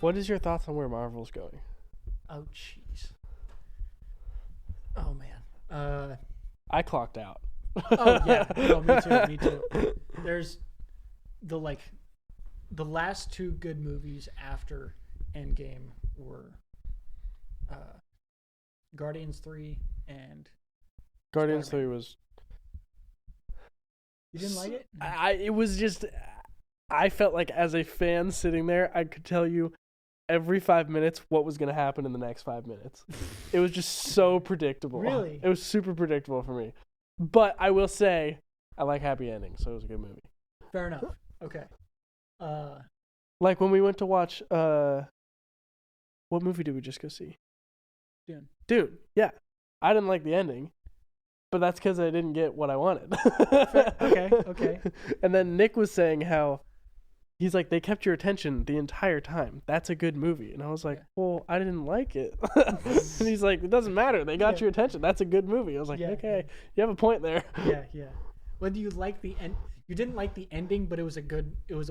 What is your thoughts on where Marvel's going? Oh, jeez. Oh man. I clocked out. Oh yeah. No, me too. Me too. There's the last two good movies after Endgame were uh, Guardians 3 and Guardians Spider-Man. 3 was. You didn't like it? It was just. I felt like as a fan sitting there, I could tell you every 5 minutes what was going to happen in the next 5 minutes. It was just so predictable. Really? It was super predictable for me. But I will say, I like happy endings, so it was a good movie. Fair enough. Okay. Like when we went to watch, what movie did we just go see? Dune, yeah. I didn't like the ending, but that's because I didn't get what I wanted. Okay. And then Nick was saying how, he's like, they kept your attention the entire time. That's a good movie. And I was like, well, I didn't like it. And he's like, it doesn't matter. They got your attention. That's a good movie. I was like, okay, you have a point there. Yeah. Whether you like the end, you didn't like the ending, but it was a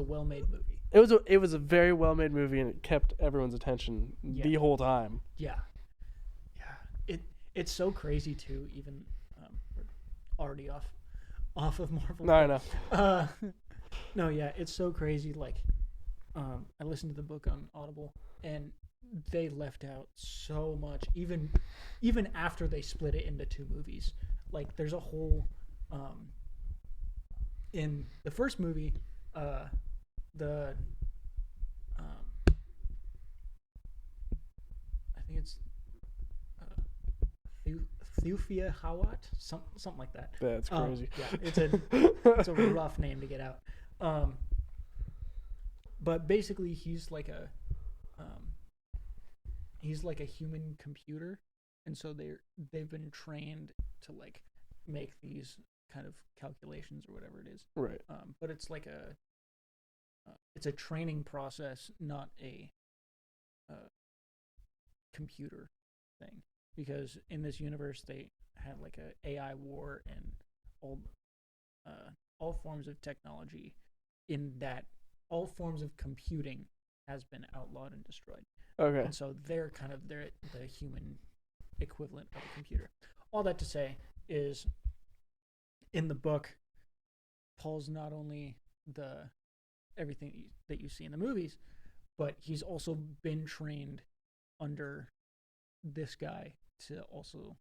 well-made movie. It was a very well-made movie, and it kept everyone's attention the whole time. Yeah. It's so crazy too. Even we're already off of Marvel. No, I know. No, yeah, it's so crazy. Like, I listened to the book on Audible, and they left out so much. Even after they split it into two movies, like there's a whole. In the first movie, the I think it's Thufia Hawat, something like that. That's crazy. Yeah, it's a rough name to get out. But basically, he's like a human computer, and so they've been trained to like make these kind of calculations or whatever it is. Right. But it's like it's a training process, not a computer thing. Because in this universe, they have like a AI war, and all forms of technology, in that all forms of computing has been outlawed and destroyed. Okay. And so they're the human equivalent of a computer. All that to say is, in the book, Paul's not only everything that you see in the movies, but he's also been trained under this guy to also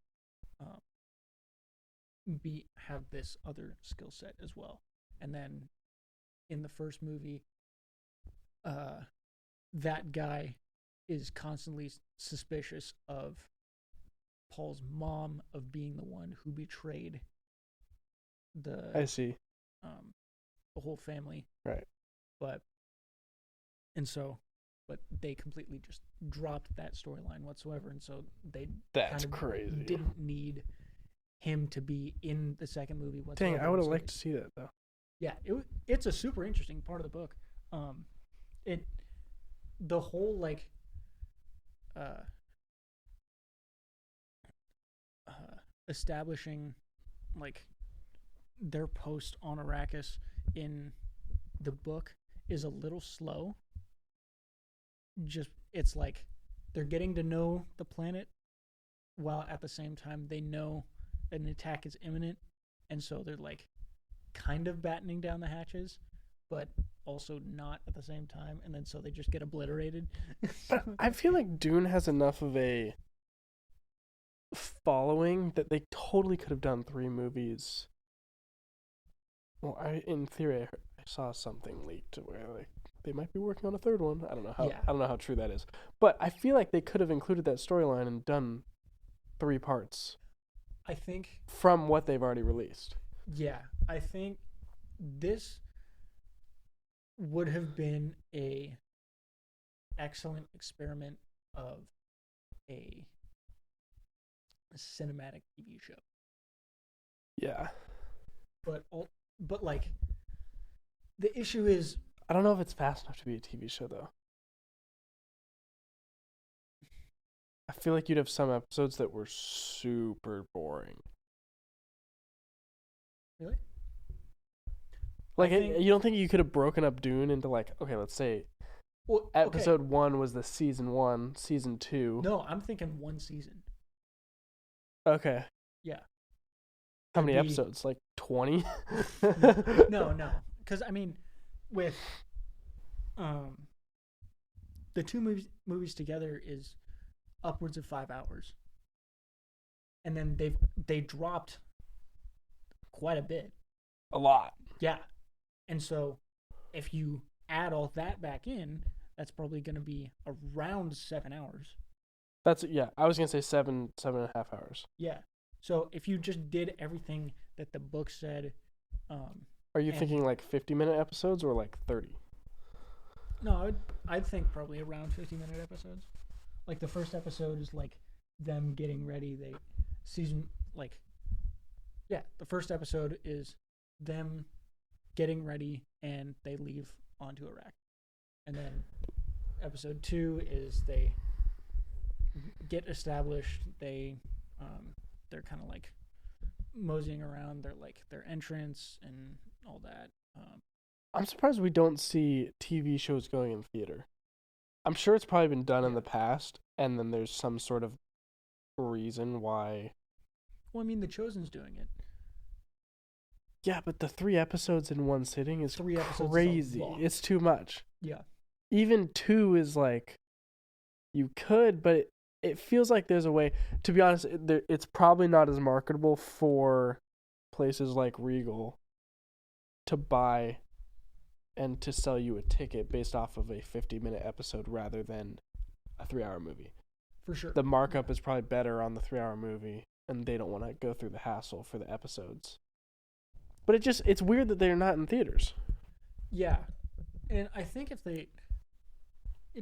have this other skill set as well. And then in the first movie, that guy is constantly suspicious of Paul's mom of being the one who betrayed I see. The whole family. Right. But they completely just dropped that storyline whatsoever, and so That's crazy. Didn't need him to be in the second movie whatsoever. Dang, I would have liked to see that though. Yeah, it's a super interesting part of the book. The whole like establishing like their post on Arrakis in the book is a little slow. It's like they're getting to know the planet, while at the same time they know an attack is imminent, and so they're like kind of battening down the hatches, but also not at the same time, and then so they just get obliterated. But I feel like Dune has enough of a following that they totally could have done 3 movies. Well, in theory, I saw something leaked where like they might be working on a 3rd one. I don't know how true that is, but I feel like they could have included that storyline and done 3 parts. I think from what they've already released. Yeah, I think this would have been a excellent experiment of a cinematic TV show. Yeah. But like the issue is, I don't know if it's fast enough to be a TV show though. I feel like you'd have some episodes that were super boring. Really? Like, you don't think you could have broken up Dune into like, okay, let's say Well, okay. Episode 1 was the season 1. Season 2. No, I'm thinking one season. Okay. Yeah. How many episodes? Like 20? No. Because, I mean, with the two movies together is upwards of 5 hours. And then they dropped quite a bit. A lot. Yeah. And so if you add all that back in, that's probably going to be around 7 hours. I was going to say 7.5 hours. Yeah. So if you just did everything that the book said. Are you thinking like 50-minute episodes or like 30? No, I'd think probably around 50-minute episodes. Like the first episode is like them getting ready. The first episode is them getting ready and they leave onto Iraq. And then episode 2 is they get established. They're kind of like moseying around their entrance and all that. I'm surprised we don't see TV shows going in theater. I'm sure it's probably been done in the past, and then there's some sort of reason why. Well, I mean, The Chosen's doing it. Yeah, but the 3 episodes in one sitting is crazy. It's too much. Yeah. Even 2 is like, you could, but it feels like there's a way. To be honest, it's probably not as marketable for places like Regal to buy and to sell you a ticket based off of a 50-minute episode rather than a 3-hour movie. For sure. The markup is probably better on the 3-hour movie, and they don't want to go through the hassle for the episodes. But it's weird that they're not in theaters. Yeah. And I think it'd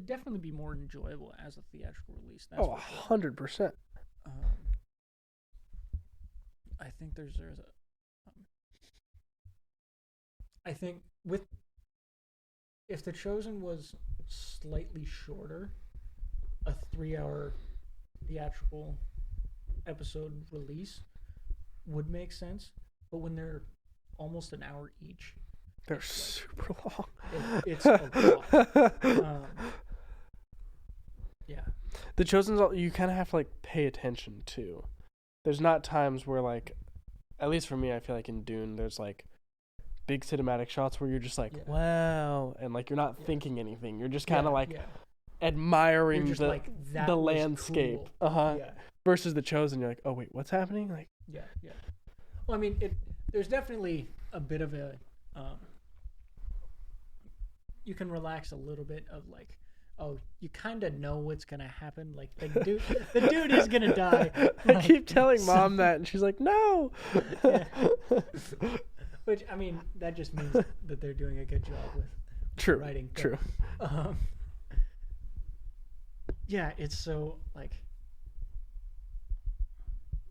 definitely be more enjoyable as a theatrical release. That's 100%. I think there's a I think if The Chosen was slightly shorter, a 3-hour theatrical episode release would make sense. But when they're almost an hour each, they're super long. It's a lot. Yeah. The Chosen's, you kind of have to like pay attention to. There's not times where like, at least for me, I feel like in Dune, there's like big cinematic shots where you're just like, wow, and like you're not thinking anything. You're just kind of admiring the landscape. Cool. Versus The Chosen, you're like, oh wait, what's happening? Like, yeah. Well, I mean, there's definitely a bit of a you can relax a little bit of like, oh, you kind of know what's gonna happen. Like the dude is gonna die. I keep telling Mom that, and she's like, no. Yeah. Which, I mean, that just means that they're doing a good job with writing. True. Yeah, it's so like.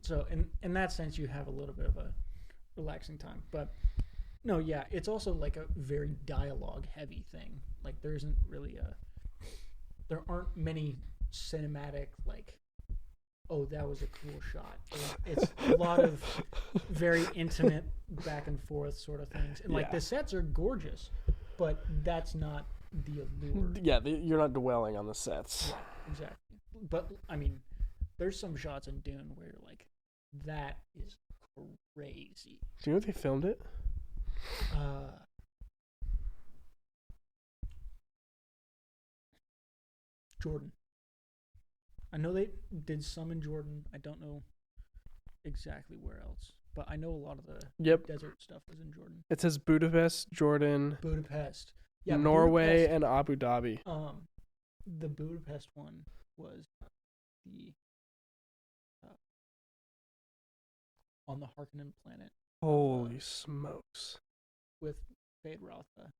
So in that sense, you have a little bit of a relaxing time, but no, yeah, it's also like a very dialogue heavy thing. Like there aren't many cinematic like, oh, that was a cool shot. It's a lot of very intimate back and forth sort of things, and like the sets are gorgeous, but that's not the allure. Yeah, you're not dwelling on the sets. Yeah, exactly. But I mean, there's some shots in Dune where you're like, that is crazy. Do you know if they filmed it? Jordan. I know they did some in Jordan. I don't know exactly where else, but I know a lot of the desert stuff was in Jordan. It says Budapest, Jordan, Budapest, yeah, Norway, Budapest, and Abu Dhabi. The Budapest one was the on the Harkonnen planet. Holy smokes! With Fade Rotha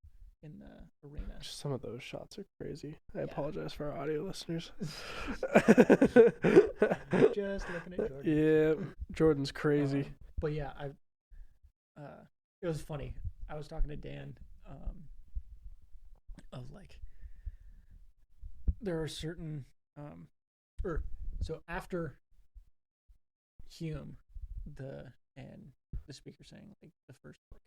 in the arena. Some of those shots are crazy. I apologize for our audio listeners. Just looking at Jordan. Yeah, Jordan's crazy. But yeah, it was funny. I was talking to Dan of like, there are certain so after Hume, the speaker saying like the first like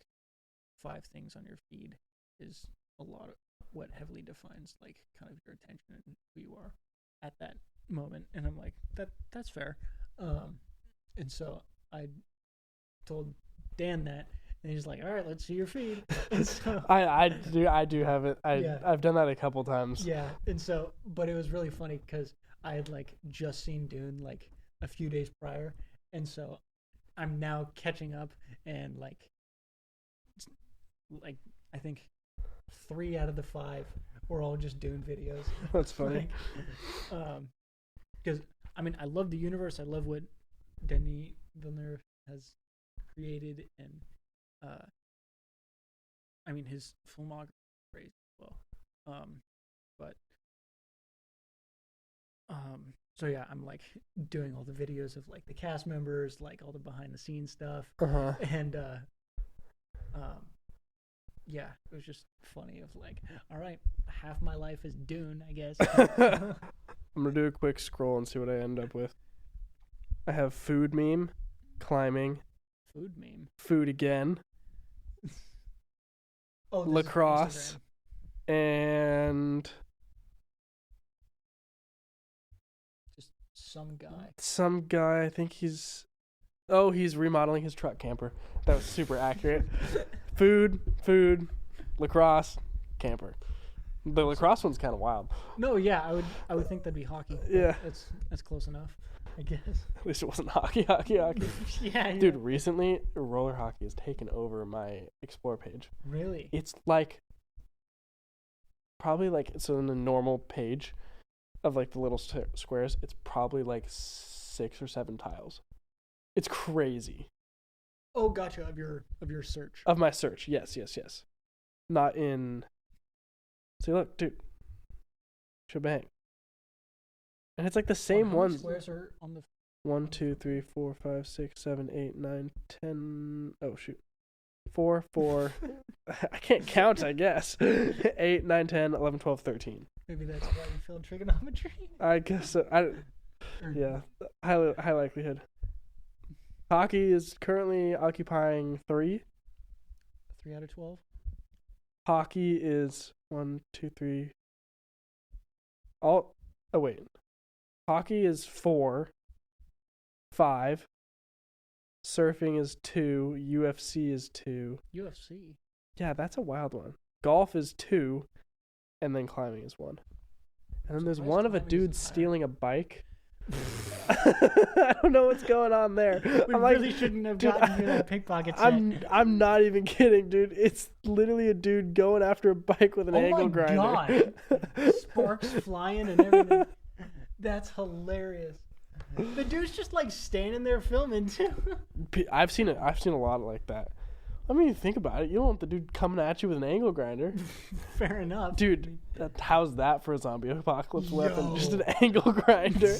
5 things on your feed is a lot what heavily defines like kind of your attention and who you are at that moment. And I'm like, that's fair. And so I told Dan that, and he's like, all right, let's see your feed. And so I do have it. I've done that a couple times. Yeah. And so, but it was really funny because I had like just seen Dune like a few days prior, and so I'm now catching up, and like I think 3 out of the 5 were all just Dune videos. That's funny. Because I mean, I love the universe. I love what Denis Villeneuve has created, and I mean his filmography is great as well. But so yeah, I'm like doing all the videos of like the cast members, like all the behind the scenes stuff, and yeah, it was just funny of like, all right, half my life is Dune, I guess. I'm gonna do a quick scroll and see what I end up with. I have food meme, climbing, food meme, food again, lacrosse, and just some guy. Some guy. I think he's remodeling his truck camper. That was super accurate. Food, lacrosse, camper. The lacrosse one's kind of wild. No, yeah, I would think that'd be hockey. Yeah, that's close enough, I guess. At least it wasn't hockey. Yeah, dude. Recently, roller hockey has taken over my explore page. Really? It's like probably like so in the normal page of like the little squares. It's probably like 6 or 7 tiles. It's crazy. Oh, gotcha. Of your search. Of my search, yes. Not in. See, look, dude. Shebang. And it's like the same ones. Squares are on the 1, 2, 3, 4, 5, 6, 7, 8, 9, 10. Oh shoot. 4. I can't count. I guess 8, 9, 10, 11, 12, 13. Maybe that's why you failed trigonometry. I guess so. Yeah, high likelihood. Hockey is currently occupying 3. 3 out of 12. Hockey is 1, 2, 3. Wait. Hockey is 4. 5. Surfing is 2. UFC is 2. UFC. Yeah, that's a wild one. Golf is 2, and then climbing is 1. And then there's one of a dude stealing a bike. I don't know what's going on there. We really shouldn't have gotten to that pickpocket set. I'm not even kidding, dude. It's literally a dude going after a bike with an angle grinder. Oh my god! Sparks flying and everything. That's hilarious. The dude's just like standing there filming too. I've seen a lot like that. I mean, think about it. You don't want the dude coming at you with an angle grinder. Fair enough. Dude, how's that for a zombie apocalypse weapon? Just an angle grinder.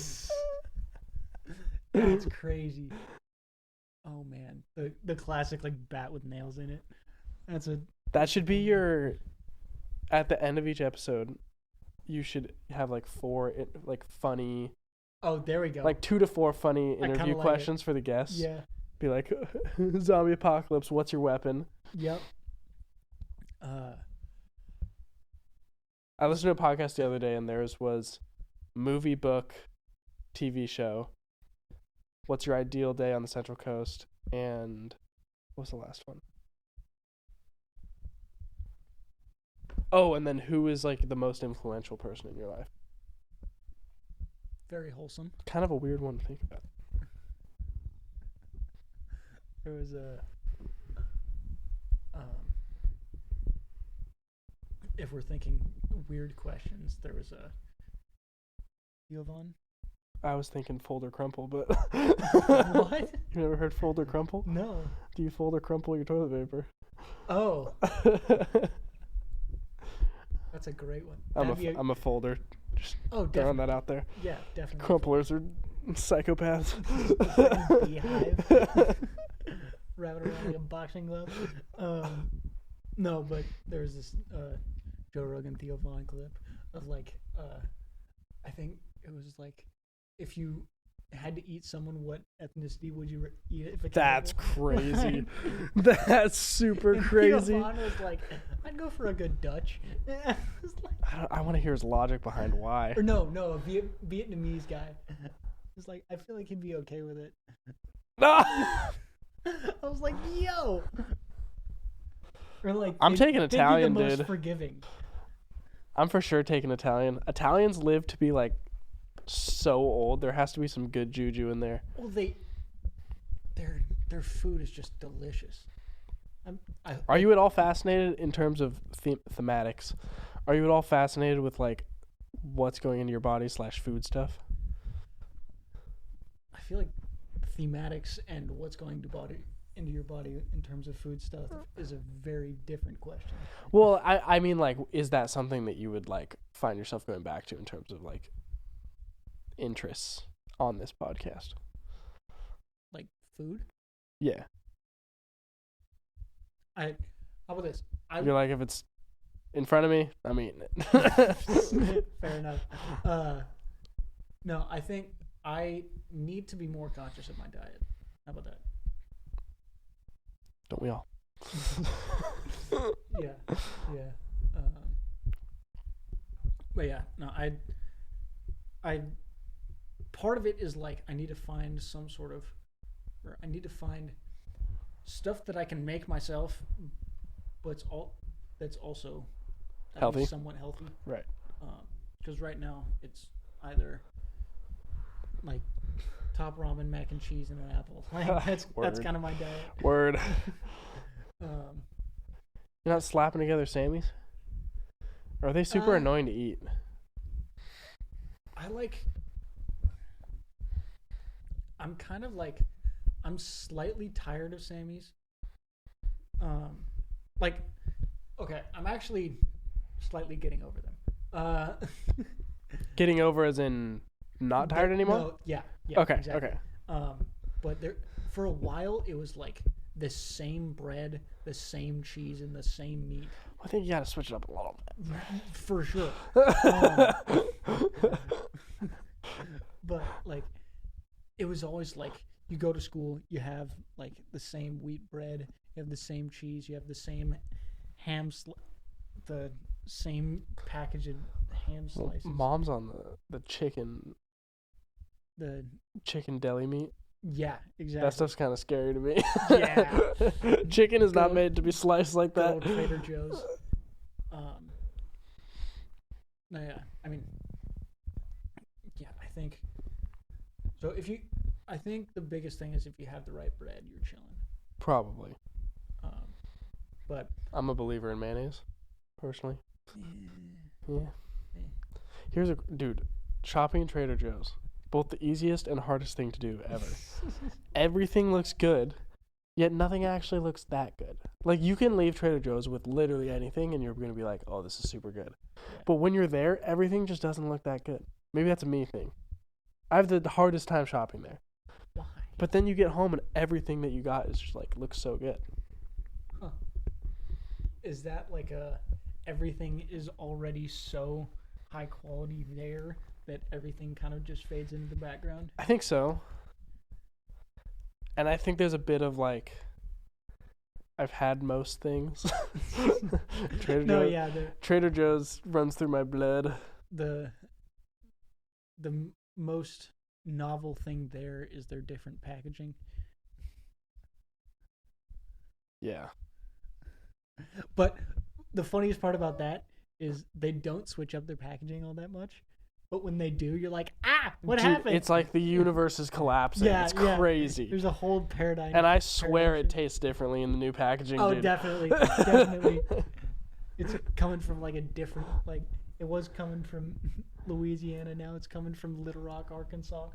That's crazy. Oh man, the classic like bat with nails in it. That should be your. At the end of each episode, you should have like 4 like funny. Oh, there we go. Like 2 to 4 funny interview questions for the guests. Yeah. Be like, zombie apocalypse. What's your weapon? Yep. I listened to a podcast the other day, and theirs was movie, book, TV show. What's your ideal day on the Central Coast? And what was the last one? Oh, and then who is like the most influential person in your life? Very wholesome. Kind of a weird one to think about. There was if we're thinking weird questions, there was a Giovanni. I was thinking fold or crumple, but what? You never heard fold or crumple? No. Do you fold or crumple your toilet paper? Oh. That's a great one. I'm a folder. Just throwing that out there. Yeah, definitely. Crumplers are psychopaths. Beehive. Wrapping around like a boxing glove. No, but there's this Joe Rogan Theo Von clip of like I think it was like if you had to eat someone, what ethnicity would you eat if it's That's crazy. That's super crazy. Johan was like, I'd go for a good Dutch. I want to hear his logic behind why. Or no, a Vietnamese guy. It's like, I feel like he'd be okay with it. I was like, yo. Or like, I'm taking Italian, be the most dude. Forgiving. I'm for sure taking Italian. Italians live to be like so old. There has to be some good juju in there. Well, their food is just delicious. Are you at all fascinated in terms of thematics? Are you at all fascinated with like what's going into your body / food stuff? I feel like thematics and what's going into your body in terms of food stuff is a very different question. Well, I mean, like, is that something that you would like find yourself going back to in terms of like interests on this podcast? Like food? Yeah. How about this? You're like, if it's in front of me, I'm eating it. Fair enough. No, I think I need to be more conscious of my diet. How about that? Don't we all? Yeah. But yeah, no, I part of it is like I need to find I need to find stuff that I can make myself, but that's also healthy, somewhat healthy, right? Because right now it's either like top ramen, mac and cheese, and an apple. Like that's kind of my diet. Word. You're not slapping together Sammys? Or are they super annoying to eat? I'm slightly tired of Sammys. Okay, I'm actually slightly getting over them. Getting over as in not tired anymore? No, yeah. Okay, exactly. okay. But for a while, it was like the same bread, the same cheese, and the same meat. I think you gotta switch it up a little bit. For sure. But like, it was always like you go to school, you have like the same wheat bread, you have the same cheese, you have the same the same package of ham slices. Mom's on the chicken. The chicken deli meat. Yeah, exactly. That stuff's kind of scary to me. Yeah. Chicken is not made to be sliced like that. Old Trader Joe's. No, yeah. I mean, yeah, I think. So I think the biggest thing is if you have the right bread, you're chilling. Probably. But I'm a believer in mayonnaise, personally. Yeah. Here's dude, shopping at Trader Joe's. Both the easiest and hardest thing to do ever. Everything looks good, yet nothing actually looks that good. Like, you can leave Trader Joe's with literally anything, and you're going to be like, oh, this is super good. Yeah. But when you're there, everything just doesn't look that good. Maybe that's a me thing. I have the hardest time shopping there. Why? But then you get home, and everything that you got is just, like, looks so good. Huh. Is that like everything is already so high quality there that everything kind of just fades into the background? I think so. And I think there's a bit of like, I've had most things. Trader Joe's runs through my blood. The most novel thing there is their different packaging. Yeah. But the funniest part about that is they don't switch up their packaging all that much. But when they do, you're like, what happened? It's like the universe is collapsing. Yeah, it's crazy. There's a whole paradigm. And I swear it tastes differently in the new packaging, dude. Definitely. It's coming from like a different, like, it was coming from Louisiana, now it's coming from Little Rock, Arkansas.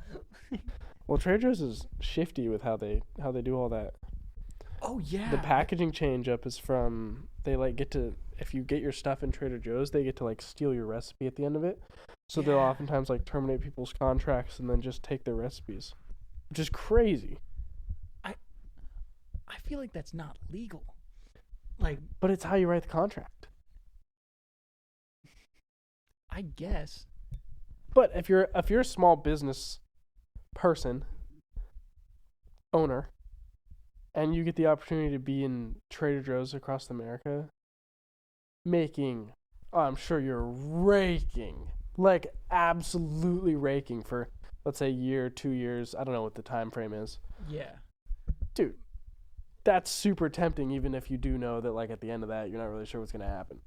Well, Trader Joe's is shifty with how they do all that. Oh, yeah. The packaging change up is from, they like get to, if you get your stuff in Trader Joe's, they get to like steal your recipe at the end of it. So they'll oftentimes like terminate people's contracts and then just take their recipes, which is crazy. I feel like that's not legal. Like, but it's how you write the contract. I guess. But if you're a small business person, owner, and you get the opportunity to be in Trader Joe's across America, making, I'm sure you're raking, like absolutely raking for, let's say, a year, 2 years. I don't know what the time frame is. Yeah. Dude, that's super tempting, even if you do know that, like, at the end of that, you're not really sure what's going to happen.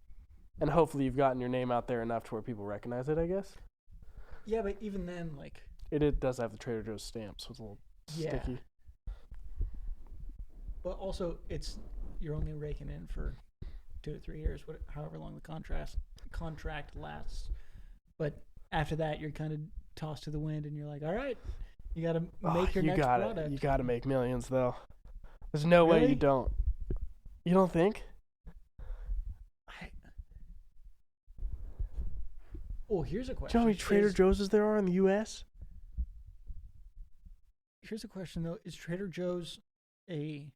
And hopefully you've gotten your name out there enough to where people recognize it, I guess. Yeah, but even then, like... It does have the Trader Joe's stamp, so it's a little sticky. But also, you're only raking in for 2 to 3 years, however long the contract lasts. But after that, you're kind of tossed to the wind, and you're like, all right, you got to make your next product. You got to make millions, though. There's no way you don't. You don't think? Oh, here's a question. Do you know how many Trader Joe's there are in the U.S.? Here's a question, though. Is Trader Joe's a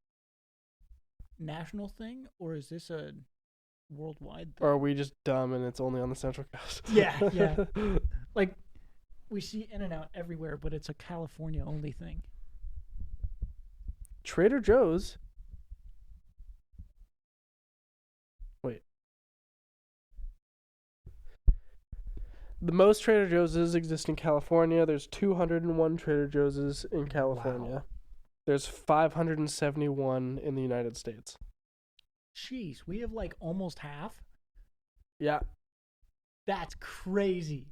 national thing, or is this a worldwide thing? Or are we just dumb and it's only on the Central Coast? Yeah. Like, we see In-N-Out everywhere, but it's a California-only thing. Trader Joe's? Wait. The most Trader Joe's exist in California. There's 201 Trader Joe's in California. Wow. There's 571 in the United States. Jeez, we have like almost half? Yeah. That's crazy.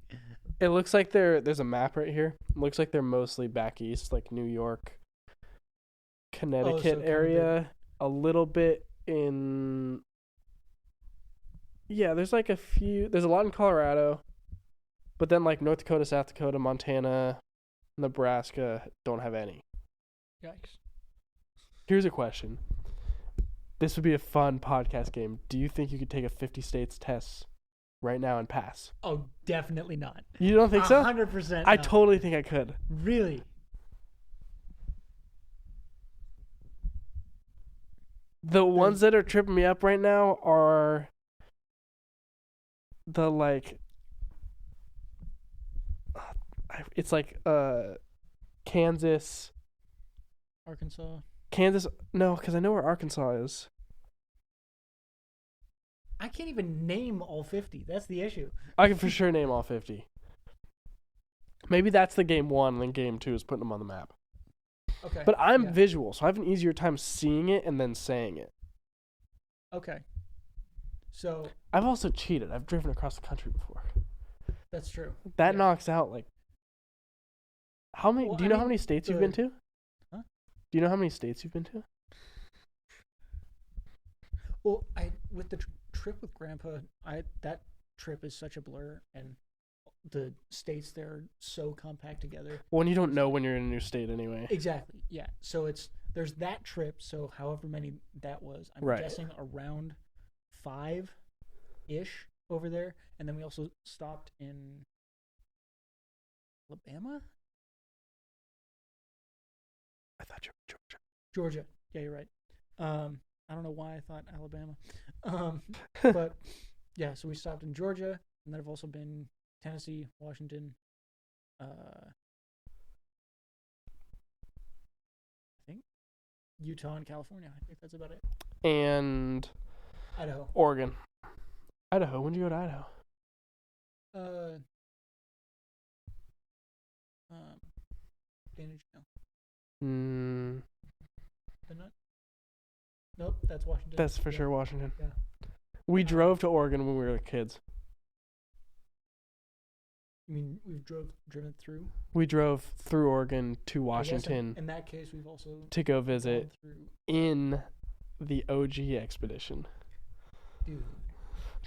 It looks like there's a map right here. It looks like they're mostly back east, like New York, Connecticut area. A little bit in... Yeah, there's like a few... There's a lot in Colorado. But then like North Dakota, South Dakota, Montana, Nebraska don't have any. Yikes. Here's a question. This would be a fun podcast game. Do you think you could take a 50 states test right now and pass? Oh, definitely not. You don't think so? 100%. I totally think I could. Really? The ones that are tripping me up right now are the like... It's like Kansas... Arkansas? No, because I know where Arkansas is. I can't even name all 50. That's the issue. I can for sure name all 50. Maybe that's the game one, and then game two is putting them on the map. Okay. But I'm visual, so I have an easier time seeing it and then saying it. Okay. So... I've also cheated. I've driven across the country before. That's true. That knocks out, like... How many? Well, do you know how many states you've been to? Huh? Do you know how many states you've been to? Well, with the trip with Grandpa, that trip is such a blur, and the states there are so compact together. Well, and you don't know when you're in a new state anyway. Exactly. Yeah. So there's that trip. So however many that was, I'm guessing around 5-ish over there, and then we also stopped in Alabama. I thought you were Georgia. Georgia. Yeah, you're right. I don't know why I thought Alabama. But yeah, so we stopped in Georgia, and then I've also been Tennessee, Washington, I think Utah and California. I think that's about it. And Idaho. Oregon. Idaho. When did you go to Idaho? Dana Jail. Nope, that's Washington. That's for sure Washington. Yeah. We drove to Oregon when we were kids. You mean we've driven through? We drove through Oregon to Washington. In that case, we've also to go visit in the OG expedition. Dude.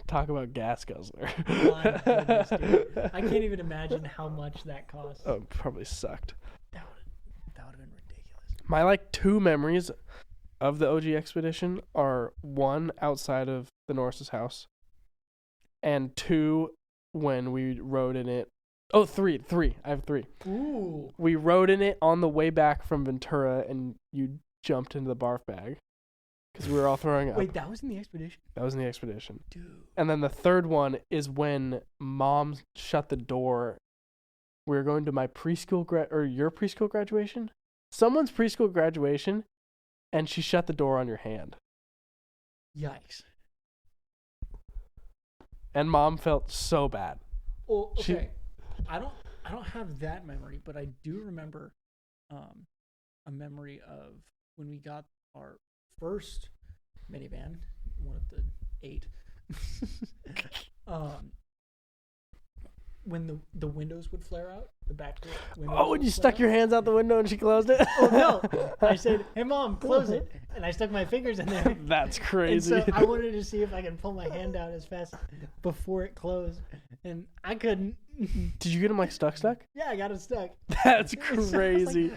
Talk about gas guzzler. My goodness, dude. I can't even imagine how much that cost. Oh, probably sucked. That would have been ridiculous. My like 2 memories of the OG expedition are 1 outside of the Norris's house, and 2 when we rode in it. Oh, 3. I have 3. Ooh. We rode in it on the way back from Ventura, and you jumped into the barf bag because we were all throwing up. Wait, that was in the expedition? That was in the expedition. Dude. And then the 3rd one is when Mom shut the door we were going to my preschool or your preschool graduation, someone's preschool graduation, and she shut the door on your hand. Yikes. And Mom felt so bad. Well, okay. I don't have that memory, but I do remember a memory of when we got our first minivan, one of the 8. When the windows would flare out, the back windows. Oh, and you stuck your hands out the window and she closed it? Oh, no. I said, hey, Mom, close it. And I stuck my fingers in there. That's crazy. And so I wanted to see if I could pull my hand out as fast before it closed. And I couldn't. Did you get him, like, stuck? Yeah, I got it stuck. That's crazy. So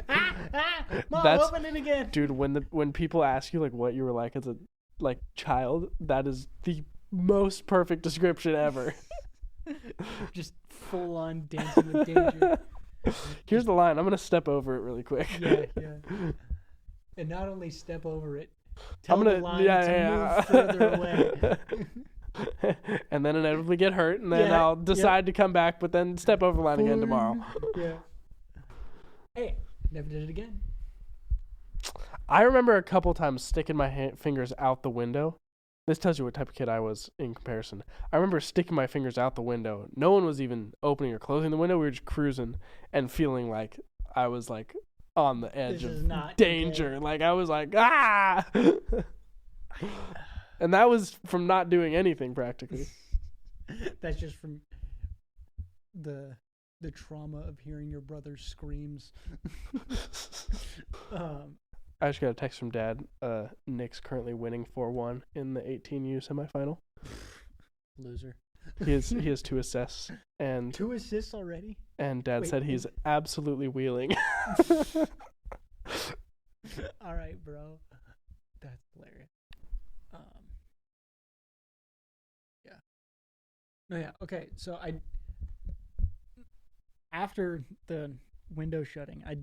Mom, open it again. Dude, when people ask you, like, what you were like as a, like, child, that is the most perfect description ever. Just full on dancing with danger. Here's the line. I'm going to step over it really quick. Yeah. And not only step over it, tell the line to move further away. And then inevitably get hurt, and then I'll decide to come back, but then step over the line again tomorrow. Yeah. Hey, never did it again. I remember a couple times sticking my fingers out the window. This tells you what type of kid I was in comparison. I remember sticking my fingers out the window. No one was even opening or closing the window. We were just cruising and feeling like I was, like, on the edge of danger. Okay. Like, I was like, ah! And that was from not doing anything practically. That's just from the trauma of hearing your brother's screams. I just got a text from Dad. Nick's currently winning 4-1 in the 18U semifinal. Loser. He has 2 assists and 2 assists already. And Dad said he's absolutely wheeling. All right, bro. That's hilarious. Yeah. No, yeah. Okay. So after the window shutting, I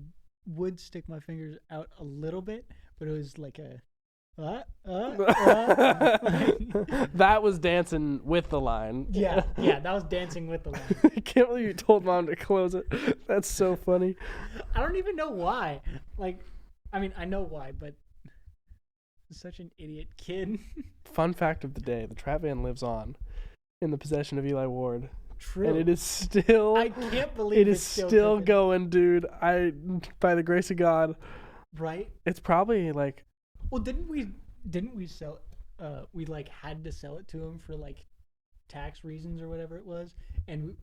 would stick my fingers out a little bit, but it was like a that was dancing with the line. Yeah, that was dancing with the line. I can't believe you told Mom to close it. That's so funny. I don't even know why. Like, I mean, I know why, but such an idiot kid. Fun fact of the day: the trap van lives on in the possession of Eli Ward. True. And it is still. I can't believe it's still going, dude. By the grace of God. Right. It's probably like. Well, didn't we sell? We like had to sell it to him for like tax reasons or whatever it was, and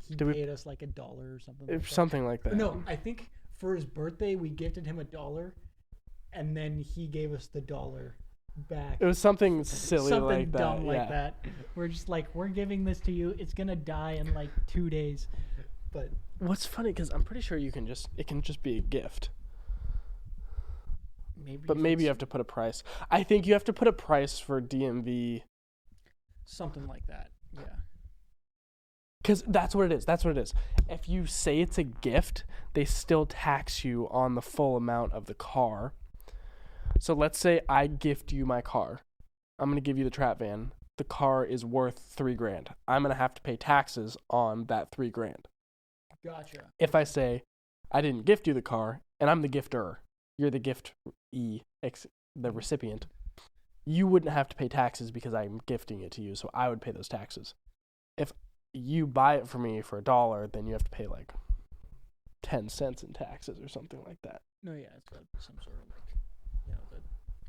he paid us like $1 or something. Something like that. No, I think for his birthday we gifted him $1, and then he gave us the $1 back. It was something silly, something like that. Dumb like that. We're just like, we're giving this to you. It's gonna die in like 2 days. But what's funny, because I'm pretty sure it can just be a gift. Maybe you have to put a price. I think you have to put a price for DMV. Something like that. Yeah. Because that's what it is. If you say it's a gift, they still tax you on the full amount of the car. So let's say I gift you my car. I'm going to give you the trap van. The car is worth $3,000. I'm going to have to pay taxes on that $3,000. Gotcha. If I say I didn't gift you the car and I'm the gifter, you're the giftee, the recipient, you wouldn't have to pay taxes because I'm gifting it to you, so I would pay those taxes. If you buy it for me for $1, then you have to pay like 10 cents in taxes or something like that. No, yeah, it's got some sort of like,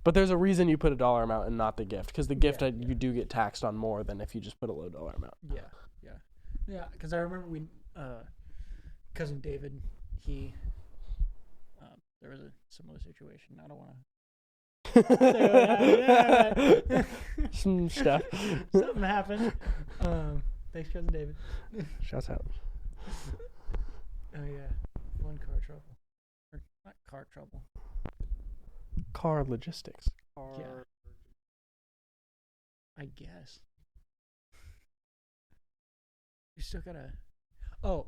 But there's a reason you put a dollar amount and not the gift, because the gift you do get taxed on more than if you just put a low dollar amount. Yeah. Because I remember cousin David, there was a similar situation. I don't want to. Some stuff. Something happened. Thanks, cousin David. Shouts out. Oh yeah, one car trouble, or not car trouble. Car logistics. Yeah. I guess. You still gotta. Oh,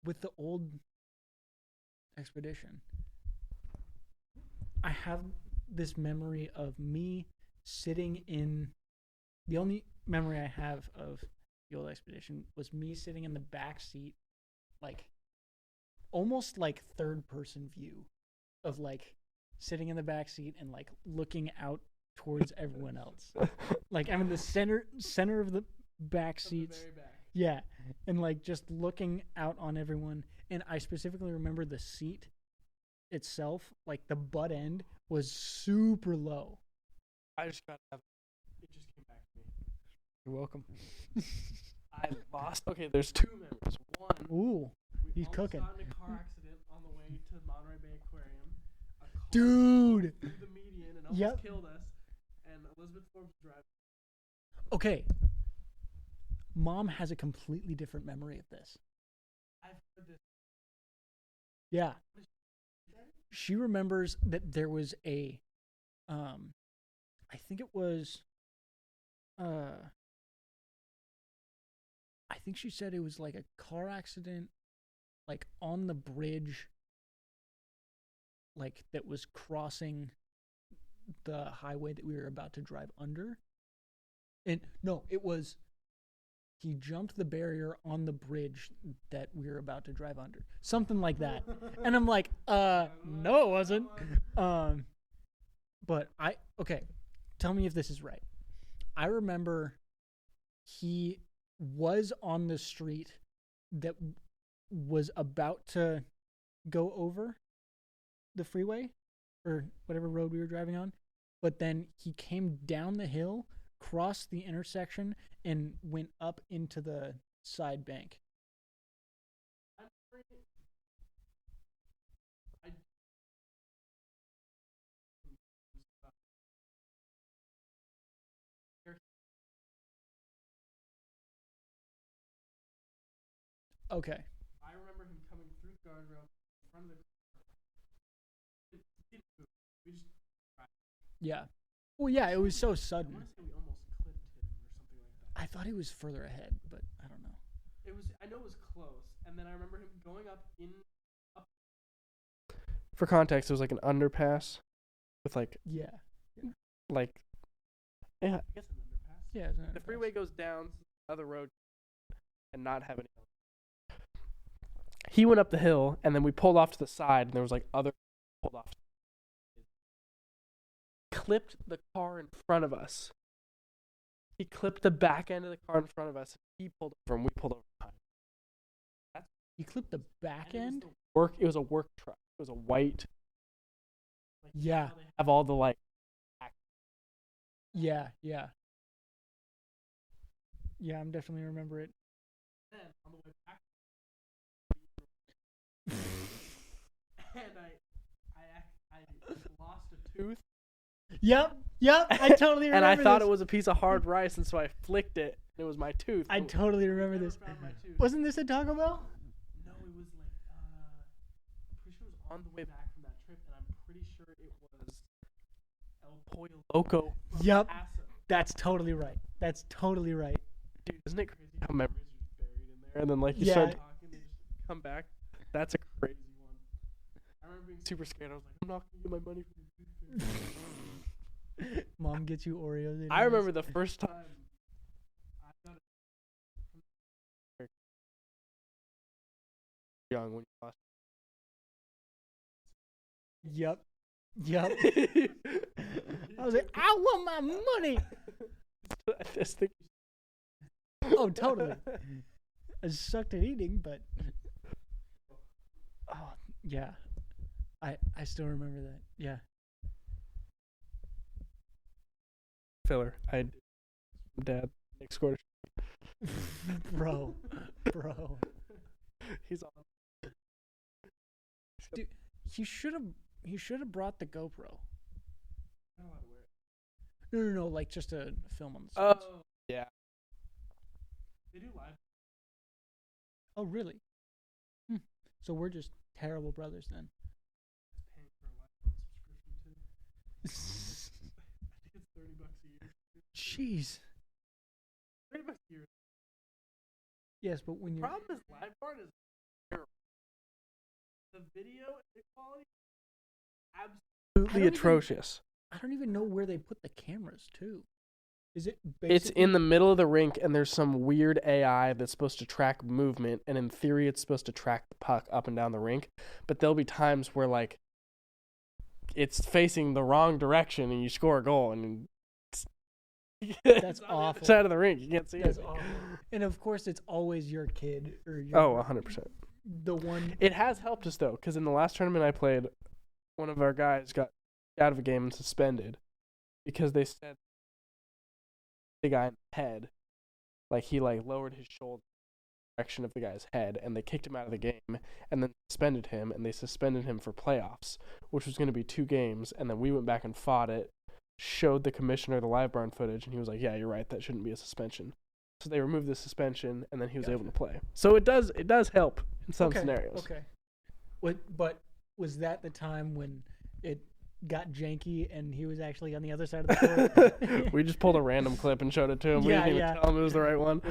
with the old expedition, I have this memory of me sitting in. The only memory I have of the old expedition, was me sitting in the back seat, like almost like third person view of like sitting in the back seat and like looking out towards everyone else. Like I'm in the center of the back seats. Very back. Yeah. And like just looking out on everyone. And I specifically remember the seat itself, like the butt end was super low. I just got it just came back to me. You're welcome. I lost. Okay, there's two memories. One. Ooh, he's cooking. Got in a car accident on the way to Monterey Bay Aquarium. A car Dude. through the median and almost killed us. And Elizabeth Forbes driving. Okay. Mom has a completely different memory of this. I've heard this. Yeah. She remembers that there was a, I think it was, I think she said it was like a car accident, like on the bridge, like that was crossing the highway that we were about to drive under. And no, it was, he jumped the barrier on the bridge that we were about to drive under. Something like that. And I'm like, no, it wasn't. But okay, tell me if this is right. I remember he was on the street that was about to go over the freeway or whatever road we were driving on. But then he came down the hill, crossed the intersection, and went up into the side bank. Okay. I remember him coming through the guardrail in front of the car. It didn't move. We just. Yeah. Well, yeah, it was so sudden. I want to say we almost clipped him or something like that. I thought he was further ahead, but I don't know. I know it was close, and then I remember him going up. For context, it was like an underpass with like. Yeah. Like. Yeah, I guess an underpass. Yeah, it's an underpass. The freeway goes down the other road, and not have any. He went up the hill, and then we pulled off to the side, and there was like other pulled off. Clipped the car in front of us. He clipped the back end of the car in front of us. He pulled over, and we pulled over behind. He clipped the back end? It was a work truck. It was a white. Like, yeah. They have all the like. Yeah. Yeah, I'm definitely remember it. Then on the way back. And I lost a tooth. Yep, I totally remember and I thought this. it was a piece of hard rice, and so I flicked it, and it was my tooth. I totally remember this. Wasn't this at Taco Bell? No, it was like, I'm pretty sure it was on the way back from that trip, and I'm pretty sure it was El Pollo Loco. Yep, Paso. That's totally right. Dude, isn't it crazy how memories are just buried in there, and then like you start talking, they just come back? That's a crazy one. I remember being super scared. I was like, I'm not gonna get my money from the tooth. Mom gets you Oreos. I remember the first time I got it young when you lost. Yep. I was like, I want my money. I just think. Oh, totally. I sucked at eating, but. Oh, yeah. I still remember that. Yeah. Filler. Dad. Next quarter. Bro. He's on. Dude, he should have brought the GoPro. I don't know how to wear it. No, like just a film on the sides. Oh, yeah. They do live. Oh, really? So we're just terrible brothers then. Paying for a live subscription too. I think it's $30 a year. Jeez. $30 a year. Yes, but when The you're problem is live art is terrible. The video and the quality absolutely atrocious. I don't even know where they put the cameras too. Is it It's in the middle of the rink, and there's some weird AI that's supposed to track movement, and in theory, it's supposed to track the puck up and down the rink. But there'll be times where, like, it's facing the wrong direction, and you score a goal, and that's awful. It's out of the rink. You can't see it. That's awful. And, of course, it's always your kid. Or 100%. The one... It has helped us, though, because in the last tournament I played, one of our guys got out of a game and suspended because they said the guy in the head, like he like lowered his shoulder in the direction of the guy's head, and they kicked him out of the game and then suspended him, and they suspended him for playoffs, which was going to be 2 games, and then we went back and fought it, showed the commissioner the live barn footage, and he was like, yeah, you're right, that shouldn't be a suspension. So they removed the suspension, and then he was able to play. So it does help in some scenarios. Okay. But was that the time when it got janky and he was actually on the other side of the court? We just pulled a random clip and showed it to him. We didn't even tell him it was the right one.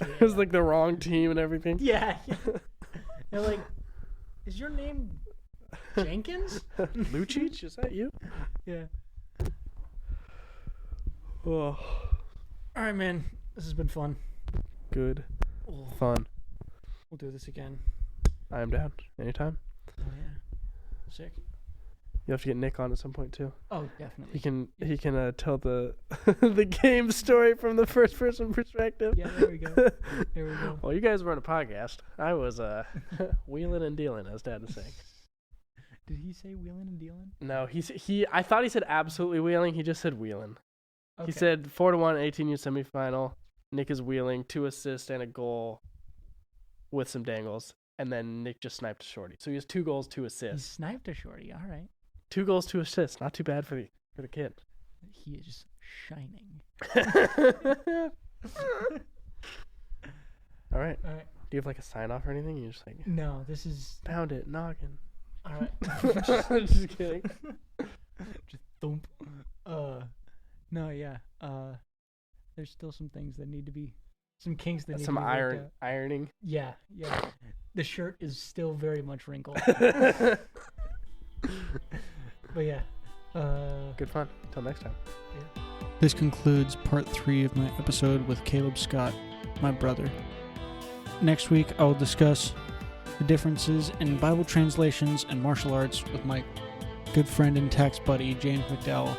It was like the wrong team and everything. Yeah. They're like, is your name Jenkins? Lucic? Is that you? Yeah. Oh. All right, man. This has been fun. Good. Fun. We'll do this again. I am down. Anytime. Oh, yeah. Sick. You have to get Nick on at some point too. Oh, definitely. He can tell the the game story from the first person perspective. Yeah, there we go. Well, you guys were on a podcast. I was wheeling and dealing, as Dad was saying. Did he say wheeling and dealing? No, I thought he said absolutely wheeling. He just said wheeling. Okay. He said 4-1 18U semifinal. Nick is wheeling, 2 assists and a goal with some dangles, and then Nick just sniped a shorty. So he has 2 goals, 2 assists. He sniped a shorty. All right. 2 goals, 2 assists. Not too bad for the kid. He is shining. All right. Do you have like a sign off or anything? You just like no. This is pound it, noggin. All right. Just kidding. Just thump. No, yeah. There's still some things that need to be, some kinks that need some to be ironing. Yeah. The shirt is still very much wrinkled. But yeah. Good fun. Until next time. Yeah. This concludes part 3 of my episode with Caleb Scott, my brother. Next week, I will discuss the differences in Bible translations and martial arts with my good friend and tax buddy, James McDowell.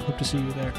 Hope to see you there.